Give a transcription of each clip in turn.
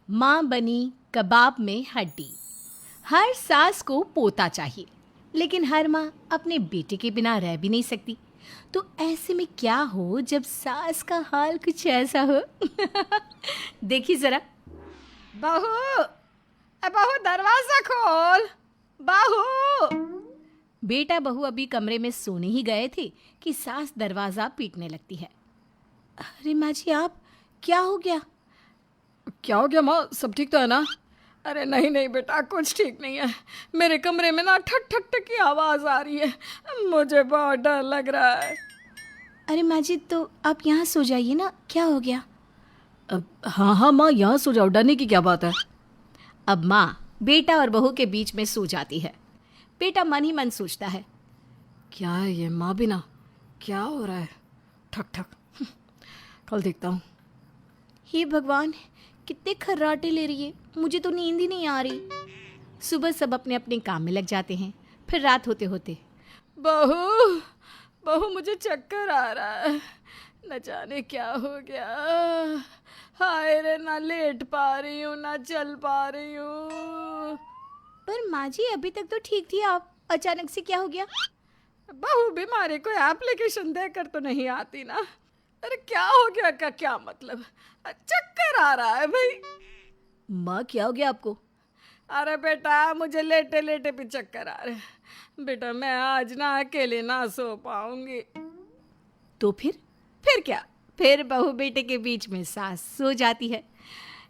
माँ बनी कबाब में हड्डी। हर सास को पोता चाहिए, लेकिन हर माँ अपने बेटे के बिना रह भी नहीं सकती। तो ऐसे में क्या हो जब सास का हाल कुछ ऐसा हो। देखिए जरा। बहू, बहू दरवाजा खोल। बहू। बेटा बहू अभी कमरे में सोने ही गए थे कि सास दरवाज़ा पीटने लगती है। अरे माँ जी, आप क्या हो गया? क्या हो गया माँ, सब ठीक तो है ना? अरे नहीं नहीं बेटा, कुछ ठीक नहीं है। मेरे कमरे में ना ठक ठक ठक की आवाज़ आ रही है, मुझे बहुत डर लग रहा है। अरे माँ जी, तो आप यहाँ सो जाइए ना, क्या हो गया? हाँ हाँ माँ, यहाँ सो जाओ, डरने की क्या बात है। अब माँ बेटा और बहू के बीच में सो जाती है। बेटा मन ही मन सोचता है, क्या है ये माँ बिना, क्या हो रहा है? ठक ठक, कल देखता हूँ। हे भगवान, कितने खर्राटे ले रही है, मुझे तो नींद ही नहीं आ रही। सुबह सब अपने अपने काम में लग जाते हैं। फिर रात होते होते, बहू बहू मुझे चक्कर आ रहा है, न जाने क्या हो गया। हाय रे, ना लेट पा रही हूँ ना चल पा रही हूँ। पर माँ जी अभी तक तो ठीक थी आप, अचानक से क्या हो गया? बहू बीमारी कोई एप्लीकेशन देकर तो नहीं आती ना। अरे क्या हो गया का क्या मतलब, चक्कर आ रहा है भाई। माँ क्या हो गया आपको? अरे बेटा, मुझे लेटे लेटे भी चक्कर आ रहे हैं। बेटा मैं आज ना अकेले ना सो पाऊंगी। तो फिर क्या? फिर बहू बेटे के बीच में सास सो जाती है।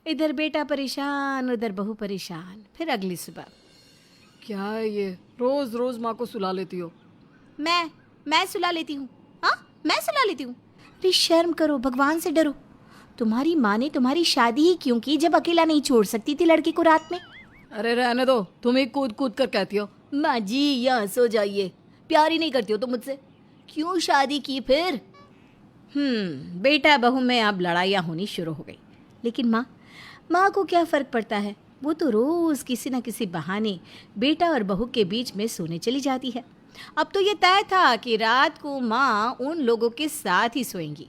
इधर बेटा परेशान, उधर बहू परेशान। फिर अगली सुबह, क्या है ये, रोज रोज माँ को सुला लेती हो? मैं सुला लेती हूँ? हाँ, मैं सुला लेती हूँ? अरे शर्म करो, भगवान से डरो। तुम्हारी माँ ने तुम्हारी शादी ही क्यों की जब अकेला नहीं छोड़ सकती थी लड़के को रात में? अरे रहने दो, तुम ही कूद कूद कर कहती हो माँ जी यहाँ सो जाइए। प्यार ही नहीं करती हो तो मुझसे, क्यों शादी की फिर? बेटा बहू में अब लड़ाइयाँ होनी शुरू हो गई। लेकिन माँ को क्या फ़र्क पड़ता है? वो तो रोज़ किसी न किसी बहाने बेटा और बहू के बीच में सोने चली जाती है। अब तो ये तय था कि रात को माँ उन लोगों के साथ ही सोएंगी।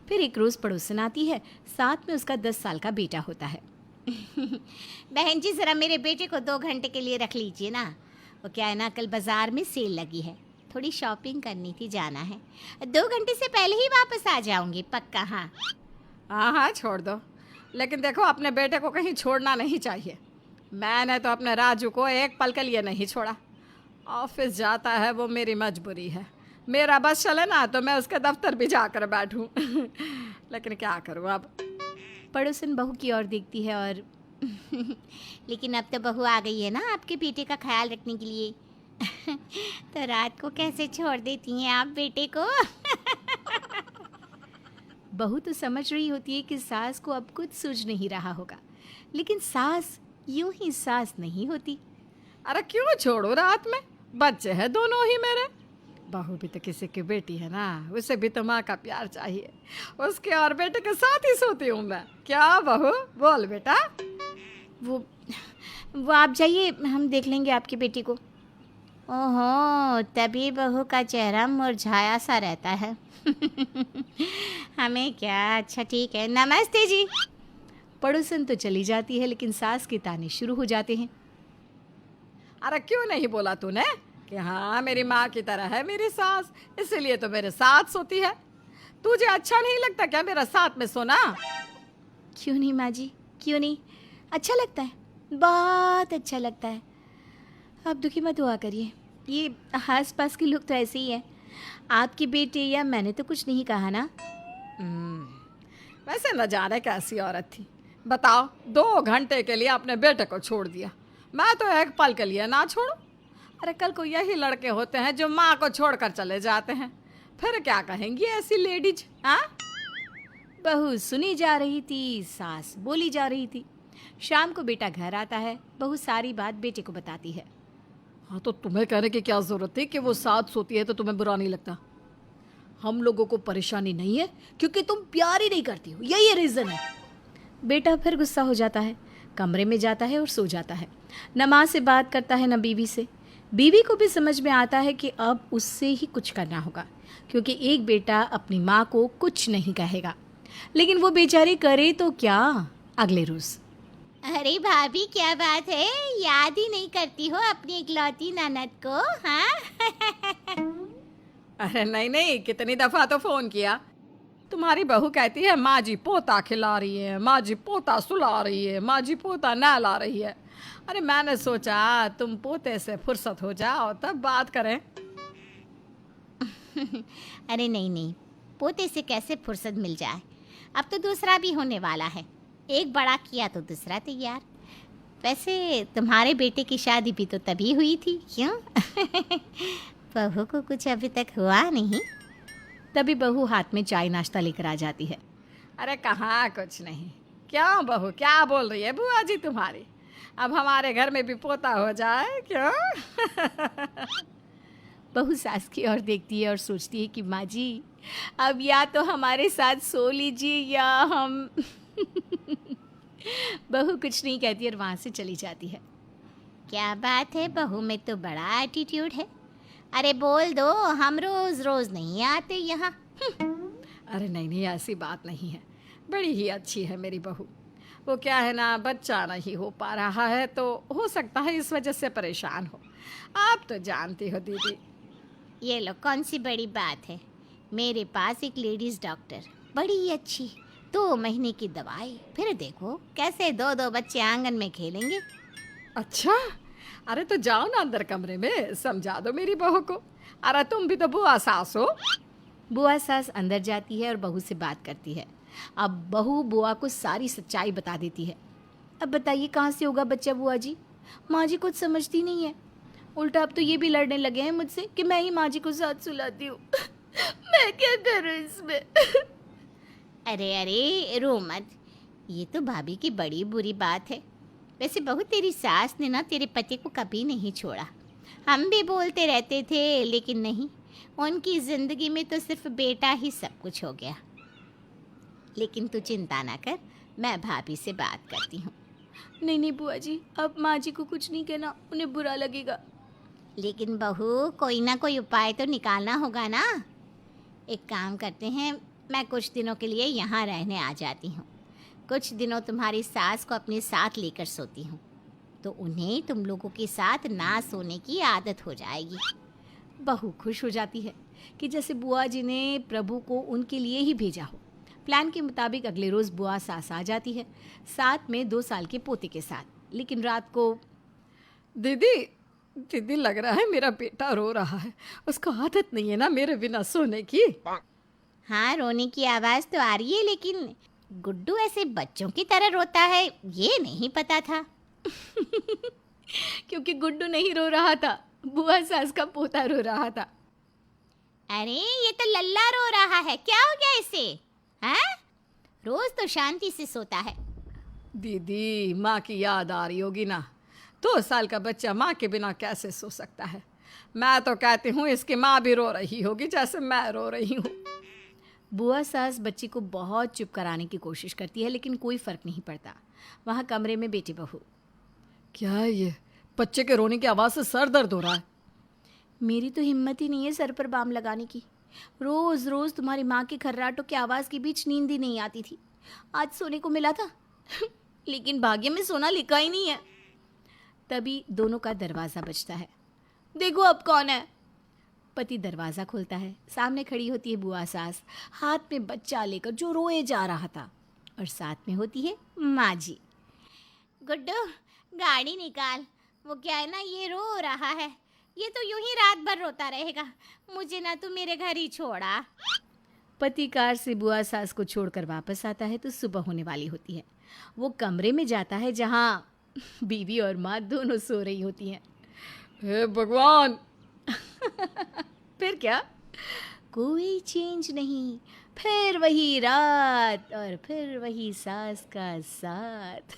फिर एक रोज़ पड़ोसन आती है, साथ में उसका 10 साल का बेटा होता है। बहन जी, ज़रा मेरे बेटे को 2 घंटे के लिए रख लीजिए ना। वो क्या है ना, कल बाज़ार में सेल लगी है, थोड़ी शॉपिंग करनी थी, जाना है। 2 घंटे से पहले ही वापस आ जाऊंगी पक्का। हाँ हाँ छोड़ दो, लेकिन देखो अपने बेटे को कहीं छोड़ना नहीं चाहिए। मैंने तो अपने राजू को एक पल के लिए नहीं छोड़ा। ऑफिस जाता है, वो मेरी मजबूरी है। मेरा बस चले ना तो मैं उसके दफ्तर भी जाकर बैठूं। लेकिन क्या करूं अब। पड़ोसन बहू की ओर देखती है और लेकिन अब तो बहू आ गई है ना आपके बेटे का ख्याल रखने के लिए। तो रात को कैसे छोड़ देती हैं आप बेटे को? बहू तो समझ रही होती है कि सास को अब कुछ सूझ नहीं रहा होगा, लेकिन सास यूं ही सास नहीं होती। अरे क्यों छोड़ो, रात में बच्चे हैं दोनों ही मेरे। बहू भी तो किसी की बेटी है ना, उसे भी तो माँ का प्यार चाहिए। उसके और बेटे के साथ ही सोती हूँ मैं। क्या बहू, बोल बेटा। वो आप जाइए, हम देख लेंगे आपके बेटे को। ओहो, तभी बहू का चेहरा मुरझाया सा रहता है। हमें क्या, अच्छा ठीक है, नमस्ते जी। पड़ोसन तो चली जाती है, लेकिन सास के ताने शुरू हो जाते हैं। अरे क्यों नहीं बोला तूने कि हाँ मेरी माँ की तरह है मेरी सास, इसीलिए तो मेरे साथ सोती है। तुझे अच्छा नहीं लगता क्या मेरा साथ में सोना? क्यों नहीं माँ जी, क्यों नहीं, अच्छा लगता है, बहुत अच्छा लगता है। आप दुखी मत हुआ करिए, ये आस पास के लोग तो ऐसे ही हैं। आपके बेटे या मैंने तो कुछ नहीं कहा ना। वैसे न जाने कैसी औरत थी, बताओ 2 घंटे के लिए अपने बेटे को छोड़ दिया। मैं तो एक पल के लिए ना छोड़ूं। अरे कल को यही लड़के होते हैं जो माँ को छोड़कर चले जाते हैं, फिर क्या कहेंगी ऐसी लेडीज? हाँ, बहू सुनी जा रही थी, सास बोली जा रही थी। शाम को बेटा घर आता है, बहू सारी बात बेटे को बताती है। हाँ तो तुम्हें कहने की क्या जरूरत थी कि वो साथ सोती है तो तुम्हें बुरा नहीं लगता? हम लोगों को परेशानी नहीं है क्योंकि तुम प्यार ही नहीं करती हो, यही रीजन है। बेटा फिर गुस्सा हो जाता है, कमरे में जाता है और सो जाता है। न माँ से बात करता है न बीवी से। बीवी को भी समझ में आता है कि अब उससे ही कुछ करना होगा, क्योंकि एक बेटा अपनी माँ को कुछ नहीं कहेगा। लेकिन वो बेचारी करे तो क्या। अगले रोज़, अरे भाभी क्या बात है, याद ही नहीं करती हो अपनी इकलौती ननद को? हाँ। अरे नहीं नहीं, कितनी दफा तो फोन किया। तुम्हारी बहू कहती है माँ जी पोता खिला रही है, माँ जी पोता सुला रही है, माँ जी पोता नहला रही है। अरे मैंने सोचा तुम पोते से फुर्सत हो जाओ तब बात करें। अरे नहीं नहीं, पोते से कैसे फुर्सत मिल जाए, अब तो दूसरा भी होने वाला है। एक बड़ा किया तो दूसरा तैयार। वैसे तुम्हारे बेटे की शादी भी तो तभी हुई थी, क्यों? बहू को कुछ अभी तक हुआ नहीं? तभी बहू हाथ में चाय नाश्ता लेकर आ जाती है। अरे कहाँ कुछ नहीं। क्यों बहू, क्या बोल रही है बुआ जी तुम्हारी? अब हमारे घर में भी पोता हो जाए क्यों? बहू सास की ओर देखती है और सोचती है कि माँ जी अब या तो हमारे साथ सो लीजिए या हम बहू कुछ नहीं कहती और वहाँ से चली जाती है। क्या बात है, बहू में तो बड़ा एटीट्यूड है। अरे बोल दो, हम रोज रोज नहीं आते यहाँ। अरे नहीं नहीं, ऐसी बात नहीं है, बड़ी ही अच्छी है मेरी बहू। वो क्या है ना, बच्चा नहीं हो पा रहा है तो हो सकता है इस वजह से परेशान हो। आप तो जानती हो दीदी। ये लो, कौन सी बड़ी बात है। मेरे पास एक लेडीज डॉक्टर, बड़ी अच्छी, 2 महीने की दवाई, फिर देखो कैसे 2-2 बच्चे आंगन में खेलेंगे। अच्छा, अरे तो जाओ ना अंदर कमरे में, समझा दो मेरी बहू को। अरे तुम भी तो बुआ सास हो। बुआ सास अंदर जाती है और बहू से बात करती है। अब बहू बुआ को सारी सच्चाई बता देती है। अब बताइए कहाँ से होगा बच्चा बुआ जी? माँ जी कुछ समझती नहीं है, उल्टा अब तो ये भी लड़ने लगे हैं मुझसे कि मैं ही माँ जी को साथ सुलाती हूँ। मैं क्या करूँ इसमें? अरे अरे रो मत, ये तो भाभी की बड़ी बुरी बात है। वैसे बहू, तेरी सास ने ना तेरे पति को कभी नहीं छोड़ा। हम भी बोलते रहते थे लेकिन नहीं, उनकी ज़िंदगी में तो सिर्फ बेटा ही सब कुछ हो गया। लेकिन तू चिंता ना कर, मैं भाभी से बात करती हूँ। नहीं नहीं बुआ जी, अब माँ जी को कुछ नहीं कहना, उन्हें बुरा लगेगा। लेकिन बहू, कोई ना कोई उपाय तो निकालना होगा ना। एक काम करते हैं, मैं कुछ दिनों के लिए यहाँ रहने आ जाती हूँ। कुछ दिनों तुम्हारी सास को अपने साथ लेकर सोती हूँ, तो उन्हें तुम लोगों के साथ ना सोने की आदत हो जाएगी। बहू खुश हो जाती है कि जैसे बुआ जी ने प्रभु को उनके लिए ही भेजा हो। प्लान के मुताबिक अगले रोज़ बुआ सास आ जाती है, साथ में 2 साल के पोते के साथ। लेकिन रात को दीदी दीदी, लग रहा है मेरा बेटा रो रहा है। उसको आदत नहीं है ना मेरे बिना सोने की। हाँ, रोने की आवाज़ तो आ रही है, लेकिन गुड्डू ऐसे बच्चों की तरह रोता है ये नहीं पता था। क्योंकि गुड्डू नहीं रो रहा था, बुआ सास का पोता रो रहा था। अरे ये तो लल्ला रो रहा है, क्या हो गया इसे? हाँ, रोज तो शांति से सोता है। दीदी, माँ की याद आ रही होगी ना। 2 साल का बच्चा माँ के बिना कैसे सो सकता है? मैं तो कहती हूँ इसकी माँ भी रो रही होगी जैसे मैं रो रही हूँ। बुआ सास बच्ची को बहुत चुप कराने की कोशिश करती है, लेकिन कोई फ़र्क नहीं पड़ता। वहाँ कमरे में बेटी बहू, क्या है ये? बच्चे के रोने की आवाज़ से सर दर्द हो रहा है। मेरी तो हिम्मत ही नहीं है सर पर बाम लगाने की। रोज़ रोज़ तुम्हारी माँ के खर्राटों की आवाज़ के बीच नींद ही नहीं आती थी। आज सोने को मिला था लेकिन भाग्य में सोना लिखा ही नहीं है। तभी दोनों का दरवाज़ा बजता है। देखो अब कौन है? पति दरवाज़ा खोलता है। सामने खड़ी होती है बुआ सास, हाथ में बच्चा लेकर, जो रोए जा रहा था, और साथ में होती है माँ जी। गुड्डू, गाड़ी निकाल। वो क्या है ना, ये रो रहा है, ये तो यूं ही रात भर रोता रहेगा। मुझे ना तू मेरे घर ही छोड़ा। पति कार से बुआ सास को छोड़कर वापस आता है तो सुबह होने वाली होती है। वो कमरे में जाता है जहाँ बीवी और माँ दोनों सो रही होती हैं। हे भगवान! फिर क्या, कोई चेंज नहीं, फिर वही रात और फिर वही सास का साथ।